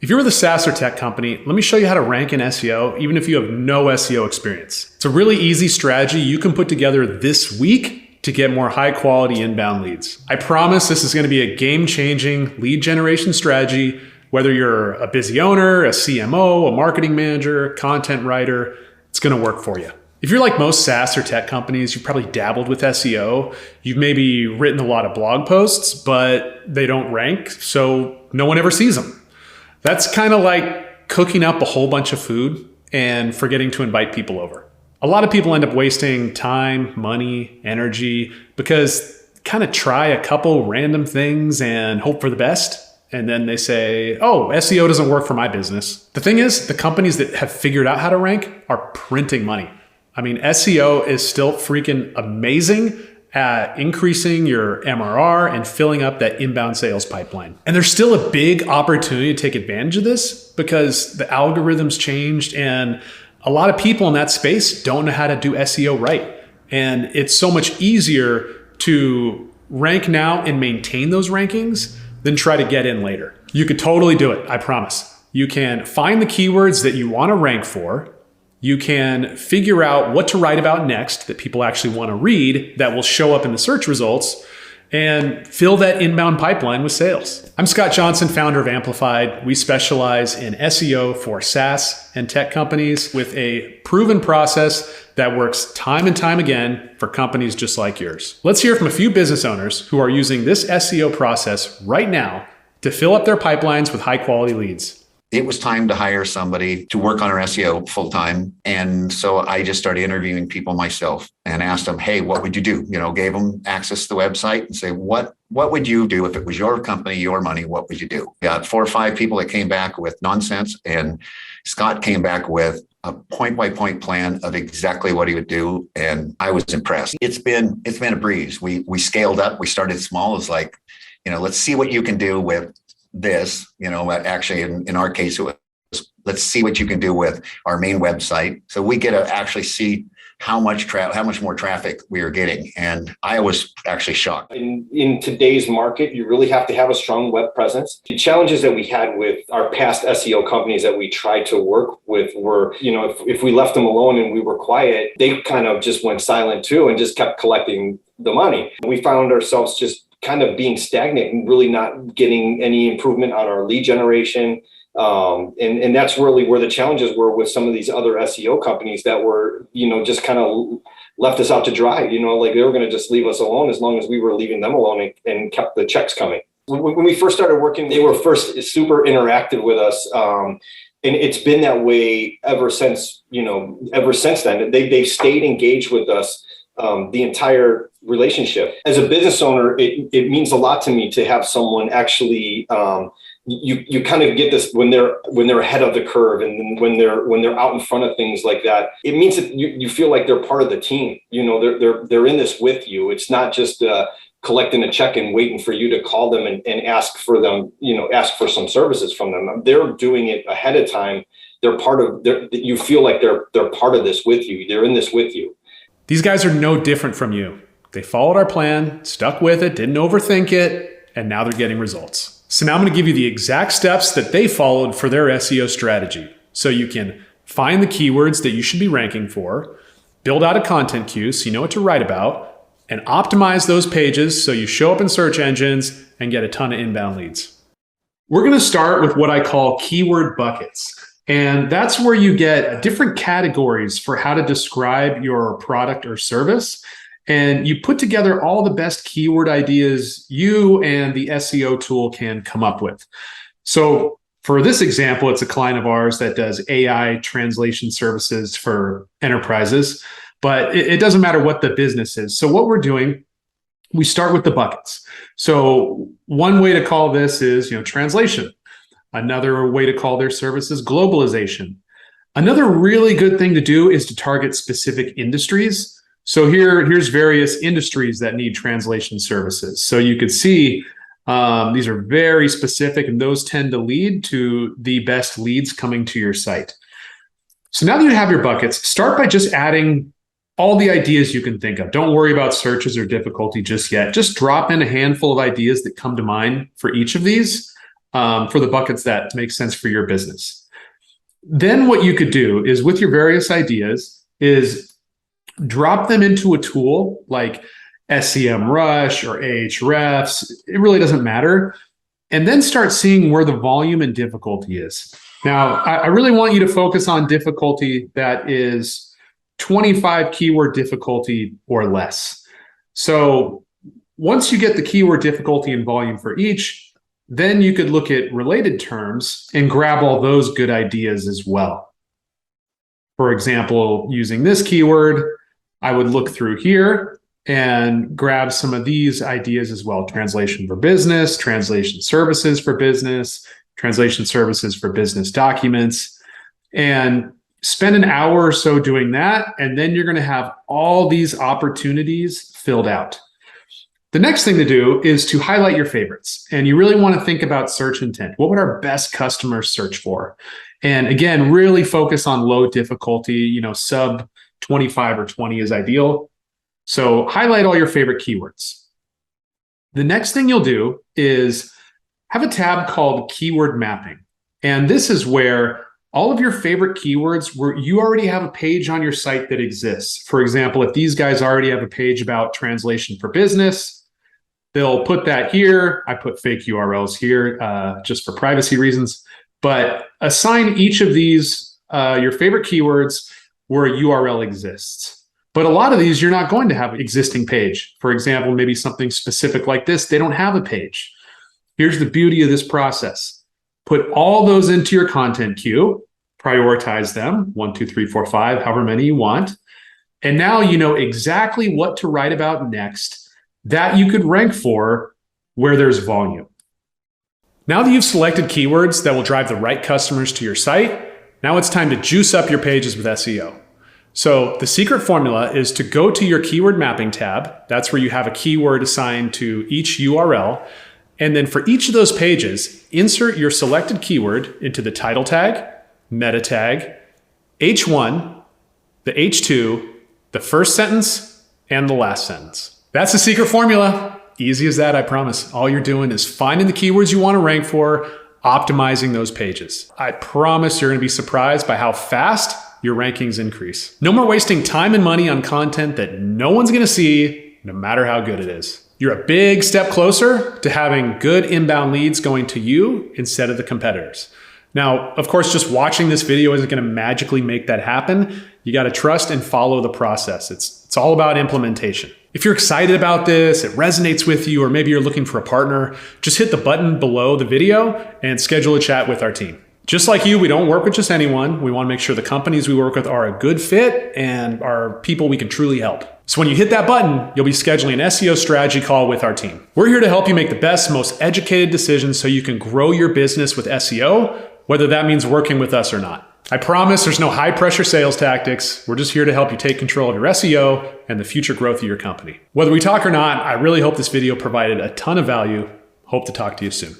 If you're with a SaaS or tech company, let me show you how to rank in SEO, even if you have no SEO experience. It's a really easy strategy you can put together this week to get more high quality inbound leads. I promise this is going to be a game-changing lead generation strategy, whether you're a busy owner, a CMO, a marketing manager, content writer, it's going to work for you. If you're like most SaaS or tech companies, you've probably dabbled with SEO. You've maybe written a lot of blog posts, but they don't rank, so no one ever sees them. That's kind of like cooking up a whole bunch of food and forgetting to invite people over. A lot of people end up wasting time, money, energy because kind of try a couple random things and hope for the best. And then they say, oh, SEO doesn't work for my business. The thing is, the companies that have figured out how to rank are printing money. I mean, SEO is still freaking amazing at increasing your MRR and filling up that inbound sales pipeline. And there's still a big opportunity to take advantage of this because the algorithms changed and a lot of people in that space don't know how to do SEO right. And it's so much easier to rank now and maintain those rankings than try to get in later. You could totally do it, I promise. You can find the keywords that you want to rank for. You can figure out what to write about next that people actually want to read that will show up in the search results and fill that inbound pipeline with sales. I'm Scott Johnson, founder of Amplifyed. We specialize in SEO for SaaS and tech companies with a proven process that works time and time again for companies just like yours. Let's hear from a few business owners who are using this SEO process right now to fill up their pipelines with high quality leads. It was time to hire somebody to work on our SEO full time. And so I just started interviewing people myself and asked them, hey, what would you do? Gave them access to the website and say, what would you do if it was your company, your money? What would you do? Got 4 or 5 people that came back with nonsense. And Scott came back with a point-by-point plan of exactly what he would do. And I was impressed. It's been a breeze. We scaled up. We started small. It's like, let's see what you can do with this, actually in our case, it was, let's see what you can do with our main website. So we get to actually see how much more traffic we are getting. And I was actually shocked. In today's market, you really have to have a strong web presence. The challenges that we had with our past SEO companies that we tried to work with were, if we left them alone and we were quiet, they kind of just went silent too and just kept collecting the money. We found ourselves just kind of being stagnant and really not getting any improvement on our lead generation. And that's really where the challenges were with some of these other SEO companies that were, just kind of left us out to dry, like they were going to just leave us alone as long as we were leaving them alone and kept the checks coming. When we first started working, they were first super interactive with us. And it's been that way ever since then. They've stayed engaged with us the entire relationship. As a business owner, it means a lot to me to have someone actually, you kind of get this when they're ahead of the curve and when they're out in front of things like that. It means that you feel like they're part of the team. They're in this with you. It's not just collecting a check and waiting for you to call them and ask for them, ask for some services from them. They're doing it ahead of time. They're part of. You feel like they're part of this with you. They're in this with you. These guys are no different from you. They followed our plan, stuck with it, didn't overthink it, and now they're getting results. So now I'm going to give you the exact steps that they followed for their SEO strategy. So you can find the keywords that you should be ranking for, build out a content queue so you know what to write about, and optimize those pages so you show up in search engines and get a ton of inbound leads. We're going to start with what I call keyword buckets. And that's where you get different categories for how to describe your product or service. And you put together all the best keyword ideas you and the SEO tool can come up with. So for this example, it's a client of ours that does AI translation services for enterprises, but it doesn't matter what the business is. So what we're doing, we start with the buckets. So one way to call this is, translation. Another way to call their service is globalization. Another really good thing to do is to target specific industries. So here's various industries that need translation services. So you could see these are very specific and those tend to lead to the best leads coming to your site. So now that you have your buckets, start by just adding all the ideas you can think of. Don't worry about searches or difficulty just yet. Just drop in a handful of ideas that come to mind for each of these. for the buckets that make sense for your business. Then what you could do is with your various ideas is drop them into a tool like SEMrush or Ahrefs. It really doesn't matter. And then start seeing where the volume and difficulty is. Now, I really want you to focus on difficulty that is 25 keyword difficulty or less. So once you get the keyword difficulty and volume for each, then you could look at related terms and grab all those good ideas as well. For example, using this keyword, I would look through here and grab some of these ideas as well. Translation for business, translation services for business, translation services for business documents, and spend an hour or so doing that. And then you're going to have all these opportunities filled out. The next thing to do is to highlight your favorites. And you really want to think about search intent. What would our best customers search for? And again, really focus on low difficulty, sub 25 or 20 is ideal. So highlight all your favorite keywords. The next thing you'll do is have a tab called keyword mapping. And this is where all of your favorite keywords where you already have a page on your site that exists. For example, if these guys already have a page about translation for business, they'll put that here. I put fake URLs here just for privacy reasons, but assign each of these, your favorite keywords where a URL exists. But a lot of these, you're not going to have an existing page. For example, maybe something specific like this, they don't have a page. Here's the beauty of this process. Put all those into your content queue, prioritize them, 1, 2, 3, 4, 5, however many you want. And now you know exactly what to write about next that you could rank for where there's volume. Now that you've selected keywords that will drive the right customers to your site, now it's time to juice up your pages with SEO. So the secret formula is to go to your keyword mapping tab. That's where you have a keyword assigned to each URL. And then for each of those pages, insert your selected keyword into the title tag, meta tag, H1, the H2, the first sentence, and the last sentence. That's the secret formula. Easy as that, I promise. All you're doing is finding the keywords you want to rank for, optimizing those pages. I promise you're going to be surprised by how fast your rankings increase. No more wasting time and money on content that no one's going to see, no matter how good it is. You're a big step closer to having good inbound leads going to you instead of the competitors. Now, of course, just watching this video isn't going to magically make that happen. You got to trust and follow the process. It's all about implementation. If you're excited about this, it resonates with you, or maybe you're looking for a partner, just hit the button below the video and schedule a chat with our team. Just like you, we don't work with just anyone. We want to make sure the companies we work with are a good fit and are people we can truly help. So when you hit that button, you'll be scheduling an SEO strategy call with our team. We're here to help you make the best, most educated decisions so you can grow your business with SEO, whether that means working with us or not. I promise there's no high pressure sales tactics. We're just here to help you take control of your SEO and the future growth of your company. Whether we talk or not, I really hope this video provided a ton of value. Hope to talk to you soon.